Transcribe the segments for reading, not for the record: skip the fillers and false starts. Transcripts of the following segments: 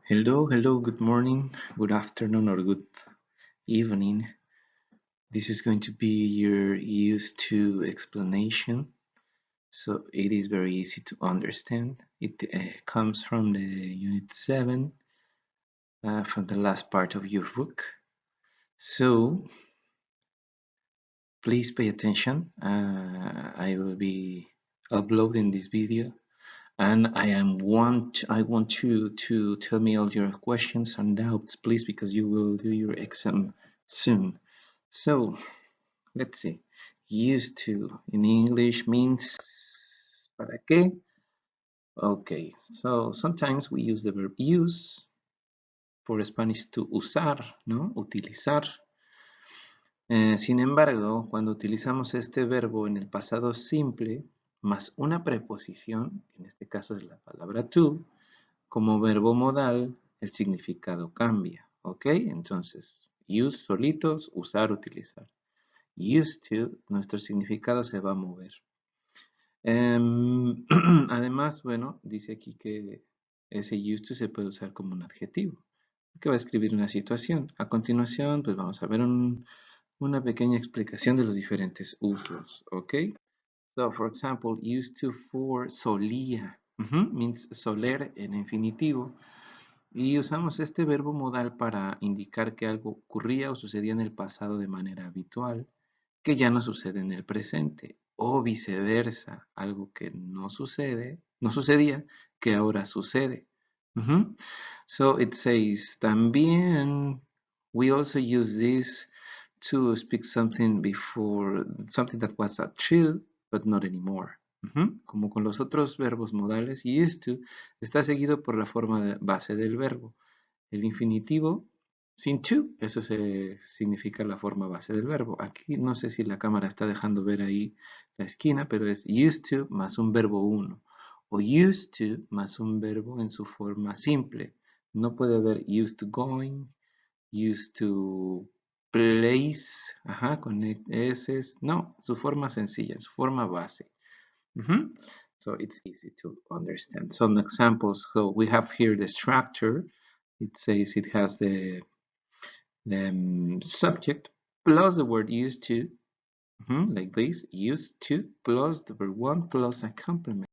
Hello, good morning, good afternoon, or good evening. This is going to be your used to explanation, so it is very easy to understand. It comes from the Unit 7, from the last part of your book. So please pay attention. I will be uploading this video, and I want you to tell me all your questions and doubts, please, because you will do your exam soon. So let's see. Used to in English means ¿para qué? Okay, so sometimes we use the verb use, for Spanish to usar, ¿no? Utilizar. Sin embargo, cuando utilizamos este verbo en el pasado simple, más una preposición, en este caso es la palabra to, como verbo modal, el significado cambia, ¿ok? Entonces, use solitos, usar, utilizar. Used to, nuestro significado se va a mover. Además, bueno, dice aquí que ese used to se puede usar como un adjetivo, que va a escribir una situación. A continuación, pues vamos a ver una pequeña explicación de los diferentes usos, ¿ok? So, for example, used to for solía, means soler en infinitivo. Y usamos este verbo modal para indicar que algo ocurría o sucedía en el pasado de manera habitual, que ya no sucede en el presente, o viceversa, algo que no sucedía, que ahora sucede. So it says, también we also use this to speak something that was true, but not anymore. Como con los otros verbos modales, used to está seguido por la forma base del verbo. El infinitivo sin to, eso significa la forma base del verbo. Aquí no sé si la cámara está dejando ver ahí la esquina, pero es used to más un verbo uno. O used to más un verbo en su forma simple. No puede haber used to going, used to place, con S. No, su forma sencilla, su forma base. So it's easy to understand. Some examples. So we have here the structure. It says it has the subject plus the word used to, like this, used to plus the verb one plus a complement.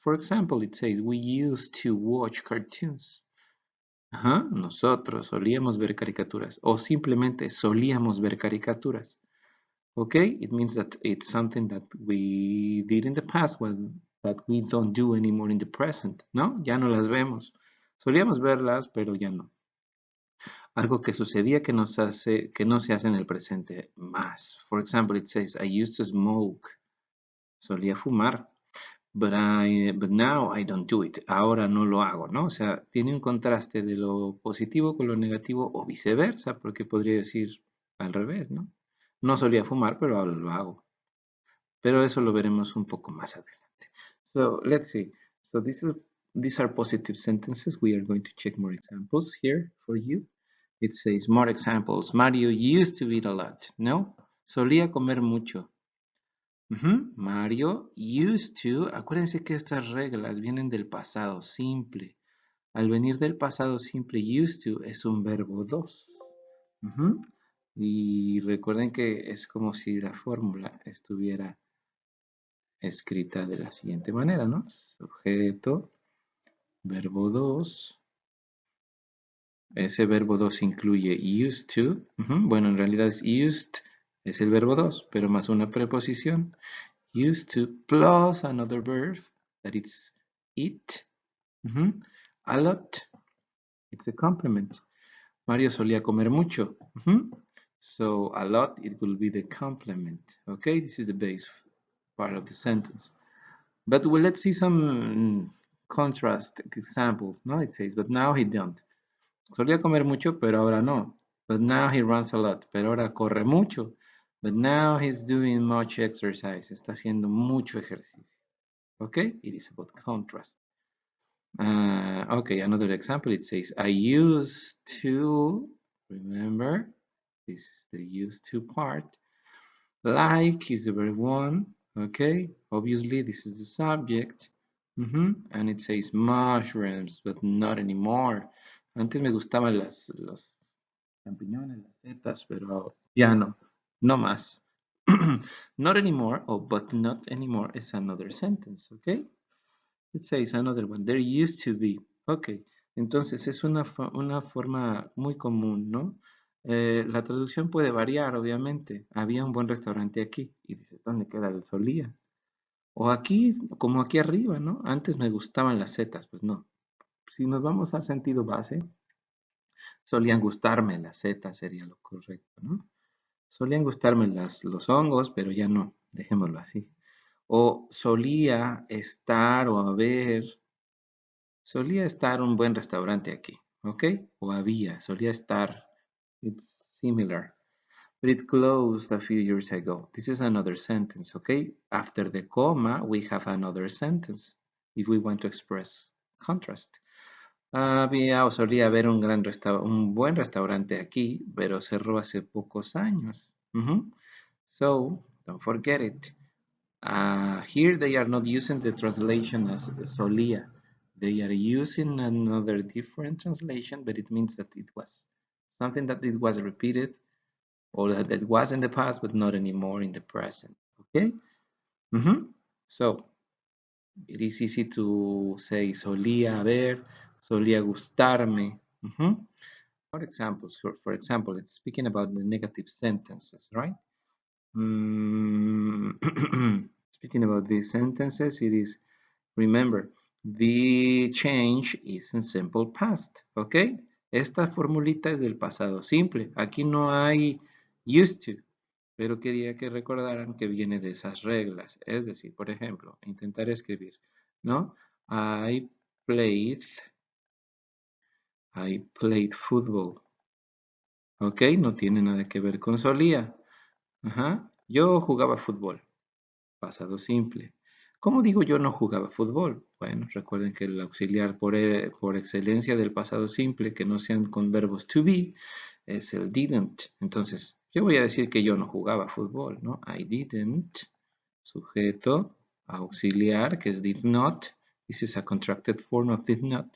For example, it says we used to watch cartoons. Nosotros solíamos ver caricaturas o simplemente solíamos ver caricaturas. Okay, it means that it's something that we did in the past, that we don't do anymore in the present, ¿no? Ya no las vemos. Solíamos verlas, pero ya no. Algo que sucedía que no se hace en el presente más. For example, it says, I used to smoke. Solía fumar. But now I don't do it. Ahora no lo hago, ¿no? O sea, tiene un contraste de lo positivo con lo negativo o viceversa, porque podría decir al revés, ¿no? No solía fumar, pero ahora lo hago. Pero eso lo veremos un poco más adelante. So, let's see. So, these are positive sentences. We are going to check more examples here for you. It says more examples. Mario used to eat a lot. No, solía comer mucho. Mario used to. Acuérdense que estas reglas vienen del pasado simple. Al venir del pasado simple, used to es un verbo 2. Y recuerden que es como si la fórmula estuviera escrita de la siguiente manera, ¿no? Sujeto, verbo 2. Ese verbo 2 incluye used to. Bueno, en realidad es used, es el verbo 2, pero más una preposición. Used to plus another verb, that it's eat. A lot, it's a complement. Mario solía comer mucho. So a lot, it will be the complement. Okay, this is the base part of the sentence. But let's see some contrast examples. No, it says, but now he don't. Solía comer mucho, pero ahora no. But now he runs a lot. Pero ahora corre mucho. But now he's doing much exercise. Está haciendo mucho ejercicio. Okay, it is about contrast. Okay, another example. It says, I used to, remember, this is the used to part. Like is the verb one. Okay, obviously this is the subject. And it says mushrooms, but not anymore. Antes me gustaban los champiñones, las setas, pero ya no. No más. Not anymore, or but not anymore is another sentence, okay? It says another one. There used to be. Okay. Entonces es una forma muy común, ¿no? La traducción puede variar, obviamente. Había un buen restaurante aquí. Y dices, ¿dónde queda el solía? O aquí, como aquí arriba, ¿no? Antes me gustaban las setas, pues no. Si nos vamos al sentido base, solían gustarme las setas, sería lo correcto, ¿no? Solían gustarme los hongos, pero ya no, dejémoslo así. O solía estar un buen restaurante aquí, ¿ok? O solía estar, it's similar. But it closed a few years ago. This is another sentence, okay? After the comma, we have another sentence if we want to express contrast. Había o solía haber un buen restaurante aquí, pero cerró hace pocos años. So, don't forget it. Here they are not using the translation as solía. They are using another different translation, but it means that it was something that it was repeated or that it was in the past, but not anymore in the present. Okay? So, it is easy to say solía haber, solía gustarme. For example, it's speaking about the negative sentences, right? Speaking about these sentences, it is, remember, the change is in simple past, ¿ok? Esta formulita es del pasado simple. Aquí no hay used to, pero quería que recordaran que viene de esas reglas. Es decir, por ejemplo, intentar escribir, ¿no? I played football. ¿Ok? No tiene nada que ver con solía. Ajá. Yo jugaba fútbol. Pasado simple. ¿Cómo digo yo no jugaba fútbol? Bueno, recuerden que el auxiliar por excelencia del pasado simple, que no sean con verbos to be, es el didn't. Entonces, yo voy a decir que yo no jugaba fútbol, ¿no? I didn't. Sujeto, auxiliar, que es did not. This is a contracted form of did not.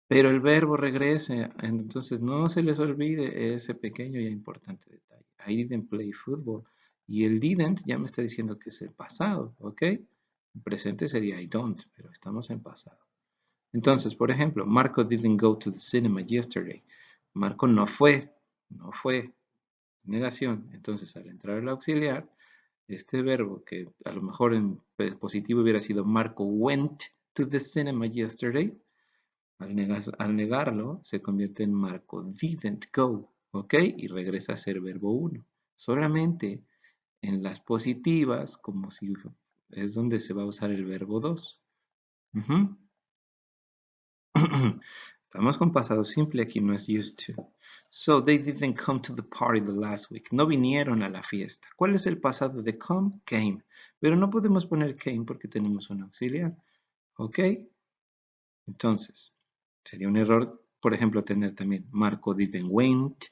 Pero el verbo regresa, entonces no se les olvide ese pequeño y importante detalle. I didn't play football. Y el didn't ya me está diciendo que es el pasado, ¿ok? El presente sería I don't, pero estamos en pasado. Entonces, por ejemplo, Marco didn't go to the cinema yesterday. Marco no fue, negación. Entonces, al entrar el auxiliar, este verbo que a lo mejor en positivo hubiera sido Marco went to the cinema yesterday, al negarlo, se convierte en Marco didn't go, ¿ok? Y regresa a ser verbo 1. Solamente en las positivas, como si es donde se va a usar el verbo 2. Estamos con pasado simple, aquí no es used to. So, they didn't come to the party the last week. No vinieron a la fiesta. ¿Cuál es el pasado de come? Came. Pero no podemos poner came porque tenemos un auxiliar. ¿Ok? Entonces, sería un error, por ejemplo, tener también Marco didn't went,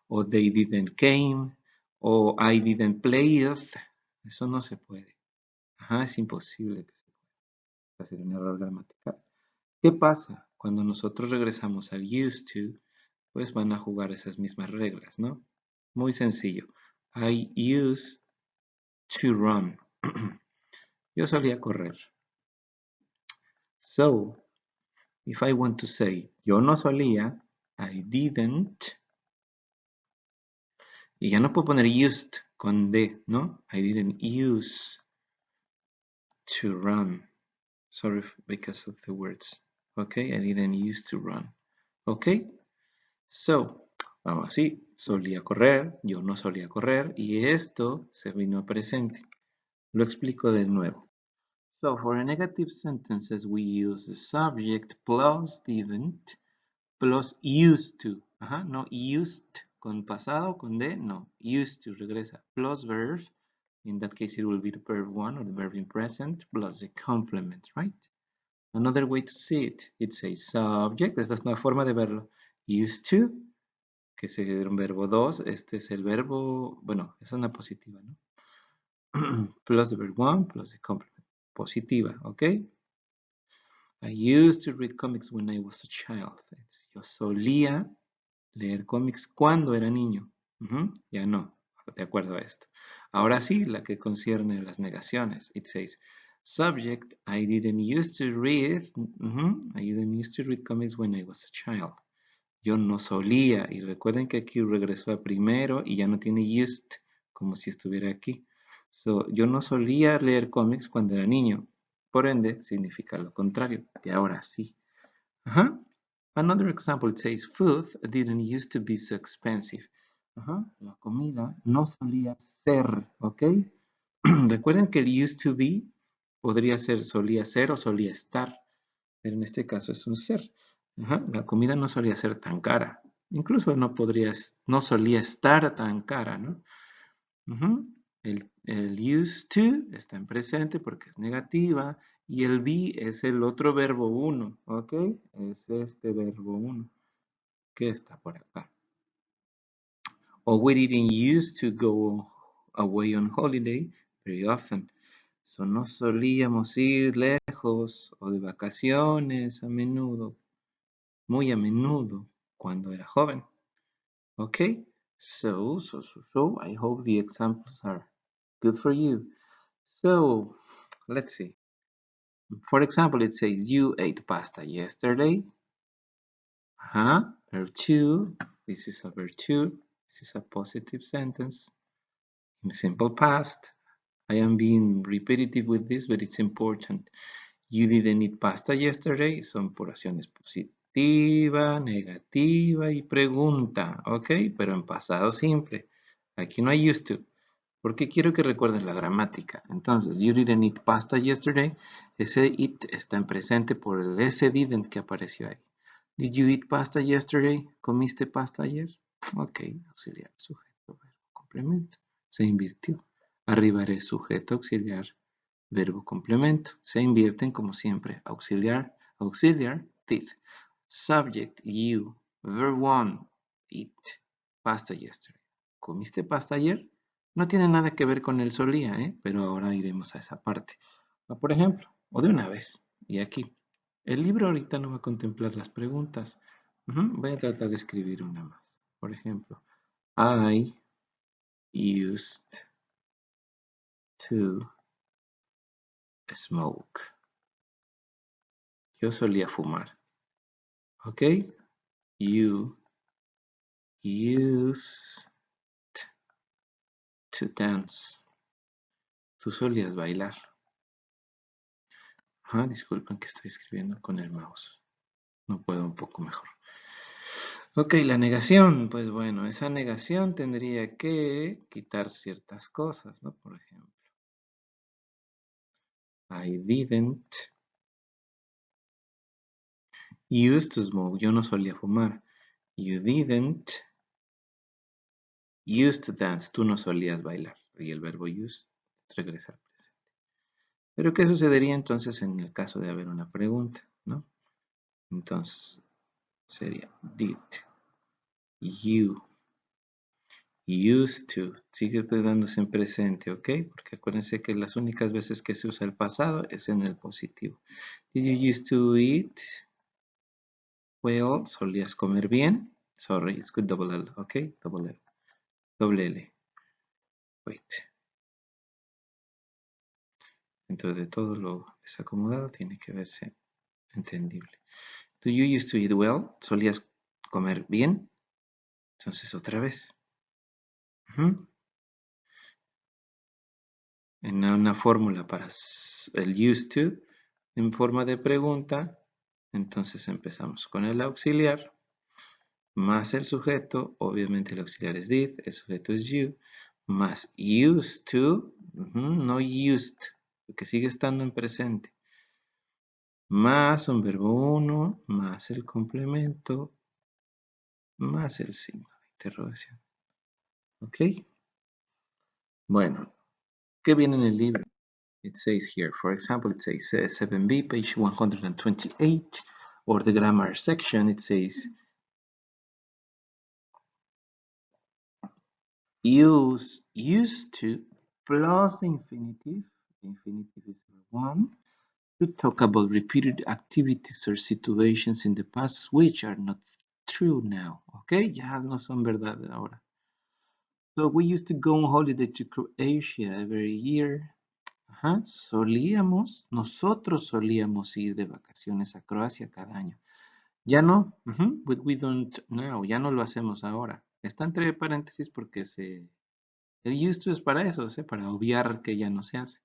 o they didn't came, o I didn't play it. Eso no se puede. Ajá, es imposible que se pueda. Va a ser un error gramatical. ¿Qué pasa? Cuando nosotros regresamos al used to, pues van a jugar esas mismas reglas, ¿no? Muy sencillo. I used to run. Yo solía correr. So, if I want to say, yo no solía, I didn't, y ya no puedo poner used con D, ¿no? I didn't use to run. Sorry because of the words. Okay, I didn't use to run. Okay, so, vamos así. Solía correr, yo no solía correr, y esto se vino a presente. Lo explico de nuevo. So, for negative sentences, we use the subject plus didn't plus used to. Ajá, no used con pasado, con D, no. Used to regresa. Plus verb. In that case, it will be the verb 1 or the verb in present plus the complement, right? Another way to see it, it's a subject. Esta es una forma de verlo. Used to, que es un verbo 2. Este es el verbo, bueno, es una positiva, ¿no? Plus the verb 1 plus the complement. Positiva, ¿ok? I used to read comics when I was a child. Yo solía leer cómics cuando era niño. Ya no, de acuerdo a esto. Ahora sí, la que concierne las negaciones. It says, subject, I didn't used to read. I didn't used to read comics when I was a child. Yo no solía. Y recuerden que aquí regresó a primero y ya no tiene used, como si estuviera aquí. So, yo no solía leer cómics cuando era niño. Por ende, significa lo contrario. De ahora sí. Another example, it says, food didn't used to be so expensive. La comida no solía ser, ¿ok? Recuerden que el used to be podría ser solía ser o solía estar, pero en este caso es un ser. La comida no solía ser tan cara. Incluso no solía estar tan cara, ¿no? El used to está en presente porque es negativa y el be es el otro verbo 1, ¿ok? Es este verbo 1 que está por acá. Or we didn't used to go away on holiday very often. So no solíamos ir lejos o de vacaciones a menudo, muy a menudo, cuando era joven. Okay, so I hope the examples are good for you. So, let's see. For example, it says, you ate pasta yesterday. Verb 2. This is a verb 2. This is a positive sentence. In simple past. I am being repetitive with this, but it's important. You didn't eat pasta yesterday. Son por oraciones positiva, negativa y pregunta. ¿Ok? Pero en pasado simple. Aquí no hay used to. Porque quiero que recuerden la gramática. Entonces, you didn't eat pasta yesterday. Ese it está en presente por el ese didn't que apareció ahí. Did you eat pasta yesterday? ¿Comiste pasta ayer? Ok, auxiliar, sujeto, verbo, complemento. Se invirtió. Arribaré sujeto, auxiliar, verbo, complemento. Se invierten como siempre. Auxiliar, did. Subject, you. Verb 1, eat. Pasta yesterday. ¿Comiste pasta ayer? No tiene nada que ver con el solía, pero ahora iremos a esa parte. Por ejemplo, o de una vez, y aquí. El libro ahorita no va a contemplar las preguntas. Voy a tratar de escribir una más. Por ejemplo, I used to smoke. Yo solía fumar. ¿Ok? You used to dance. Tú solías bailar. Disculpen que estoy escribiendo con el mouse. No puedo un poco mejor. Ok, la negación. Pues bueno, esa negación tendría que quitar ciertas cosas, ¿no? Por ejemplo, I didn't used to smoke. Yo no solía fumar. You didn't used to dance. Tú no solías bailar. Y el verbo use regresa al presente. Pero ¿qué sucedería entonces en el caso de haber una pregunta, ¿no? Entonces sería did you used to, sigue quedándose en presente, ¿ok? Porque acuérdense que las únicas veces que se usa el pasado es en el positivo. Did you used to eat well? ¿Solías comer bien? Sorry, it's good double L, ¿ok? Double L. Doble L. Wait. Dentro de todo lo desacomodado tiene que verse entendible. Do you used to eat well? ¿Solías comer bien? Entonces otra vez. En una fórmula para el used to en forma de pregunta, entonces empezamos con el auxiliar más el sujeto, obviamente el auxiliar es did, el sujeto es you, más used to, no used, porque sigue estando en presente, más un verbo 1, más el complemento, más el signo de interrogación. ¿Ok? Bueno, ¿qué viene en el libro? It says here, for example, it says 7b, page 128, or the grammar section, it says used to plus the infinitive is 1, to talk about repeated activities or situations in the past which are not true now. Okay, ya no son verdad ahora. So we used to go on holiday to Croatia every year. Ajá, nosotros solíamos ir de vacaciones a Croacia cada año. Ya no, but we don't now, ya no lo hacemos ahora. Está entre paréntesis porque el used to es para eso, ¿sí? Para obviar que ya no se hace.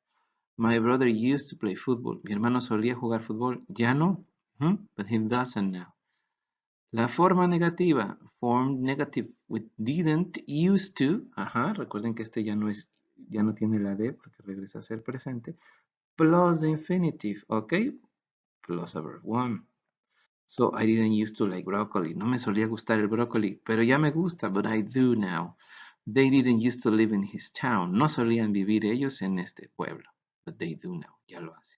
My brother used to play football. Mi hermano solía jugar fútbol. Ya no, but he doesn't now. La forma negativa, form negative with didn't, used to. Ajá, recuerden que este ya no tiene la D porque regresa a ser presente. Plus the infinitive, ¿ok? Plus a verb one. So I didn't used to like broccoli. No me solía gustar el brócoli, pero ya me gusta, but I do now. They didn't used to live in his town. No solían vivir ellos en este pueblo, but they do now. Ya lo hacen.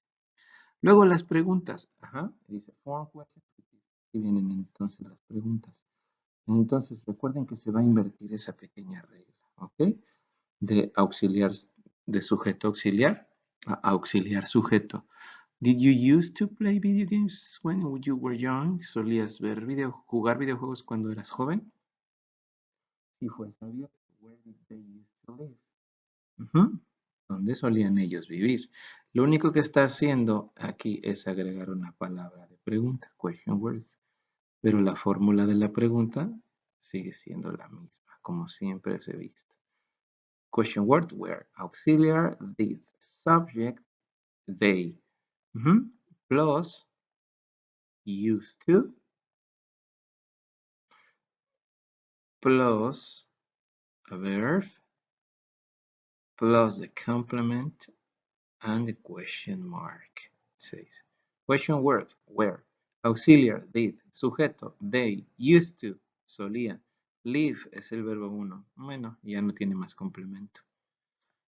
Luego las preguntas. Ajá, dice form questions. Y vienen entonces las preguntas. Entonces recuerden que se va a invertir esa pequeña regla, ¿ok? De auxiliar, de sujeto auxiliar a auxiliar sujeto. Did you used to play video games when you were young? ¿Solías jugar videojuegos cuando eras joven? Si fue sabio, where did they used to live? ¿Dónde solían ellos vivir? Lo único que está haciendo aquí es agregar una palabra de pregunta, question word. Pero la fórmula de la pregunta sigue siendo la misma, como siempre se ha visto. Question word, where, auxiliar, did, subject, they, plus, used to, plus, a verb, plus the complement, and the question mark. It says, question word, where, auxiliar, did, sujeto, they, used to, solía, live es el verbo uno. Bueno, ya no tiene más complemento.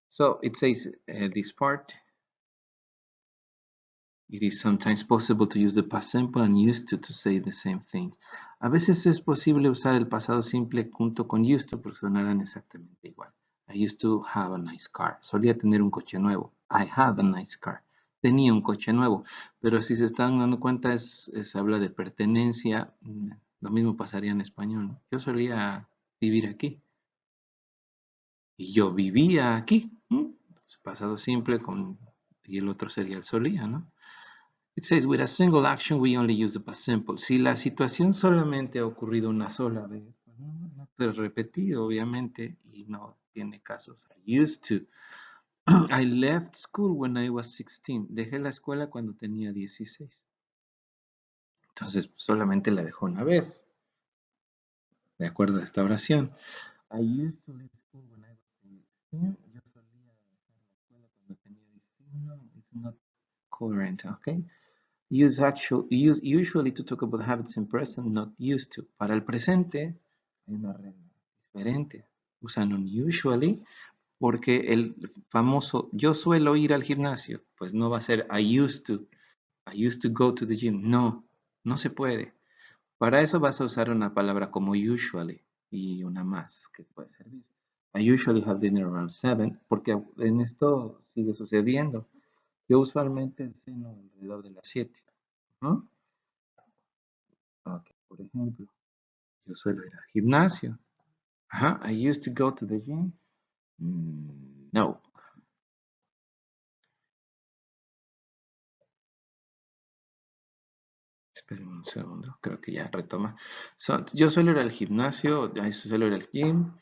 So it says this part. It is sometimes possible to use the past simple and used to say the same thing. A veces es posible usar el pasado simple junto con used to porque sonarán exactamente igual. I used to have a nice car. Solía tener un coche nuevo. I had a nice car. Tenía un coche nuevo. Pero si se están dando cuenta, habla de pertenencia. Lo mismo pasaría en español, ¿no? Yo solía vivir aquí. Y yo vivía aquí. Pasado simple y el otro sería el solía, ¿no? It says, with a single action, we only use the past simple. Si la situación solamente ha ocurrido una sola vez, pues no te repetido, obviamente, y no tiene casos. I used to. I left school when I was 16. Dejé la escuela cuando tenía 16. Entonces, solamente la dejó una vez. De acuerdo a esta oración. I used to leave school when I was 16. Yo solía dejar la escuela cuando tenía 16. No, it's not coherent, okay? Use usually to talk about habits in present, not used to. Para el presente hay una regla diferente. Usan un usually porque el famoso yo suelo ir al gimnasio, pues no va a ser I used to. I used to go to the gym. No, no se puede. Para eso vas a usar una palabra como usually y una más que puede servir. I usually have dinner around 7 porque en esto sigue sucediendo. Yo usualmente ceno alrededor de las 7. ¿No? Okay, por ejemplo, yo suelo ir al gimnasio. Ajá, I used to go to the gym. No. Esperen un segundo, creo que ya retoma. So, yo suelo ir al gimnasio, I suelo ir al gym.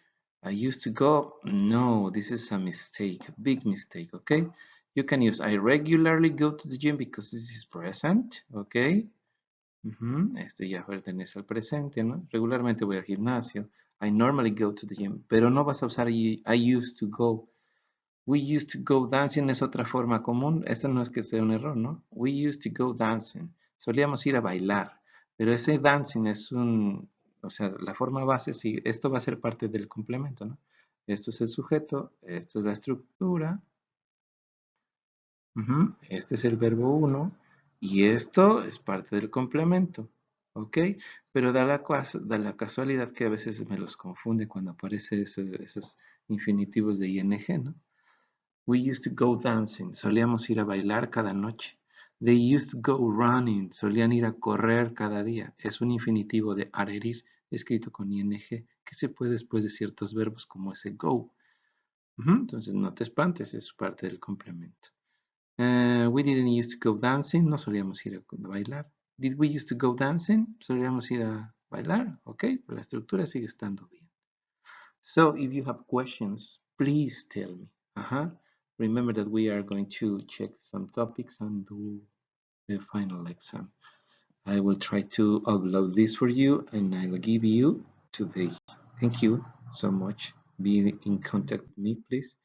I used to go. No, this is a mistake, a big mistake, okay? You can use I regularly go to the gym because this is present, okay? Esto ya pertenece al presente, ¿no? Regularmente voy al gimnasio. I normally go to the gym. Pero no vas a usar I used to go. We used to go dancing es otra forma común. Esto no es que sea un error, ¿no? We used to go dancing. Solíamos ir a bailar. Pero ese dancing es o sea, la forma base, sí, esto va a ser parte del complemento, ¿no? Esto es el sujeto, esto es la estructura. Este es el verbo 1 y esto es parte del complemento, ¿ok? Pero da la casualidad que a veces me los confunde cuando aparecen esos infinitivos de ing, ¿no? We used to go dancing, solíamos ir a bailar cada noche. They used to go running. Solían ir a correr cada día. Es un infinitivo de adherir, escrito con ing, que se puede después de ciertos verbos como ese go. Entonces no te espantes, es parte del complemento. We didn't used to go dancing. No solíamos ir a bailar. Did we used to go dancing? Solíamos ir a bailar. Ok, pero la estructura sigue estando bien. So if you have questions, please tell me. Remember that we are going to check some topics and do the final exam. I will try to upload this for you and I'll give you today. Thank you so much. Be in contact with me, please.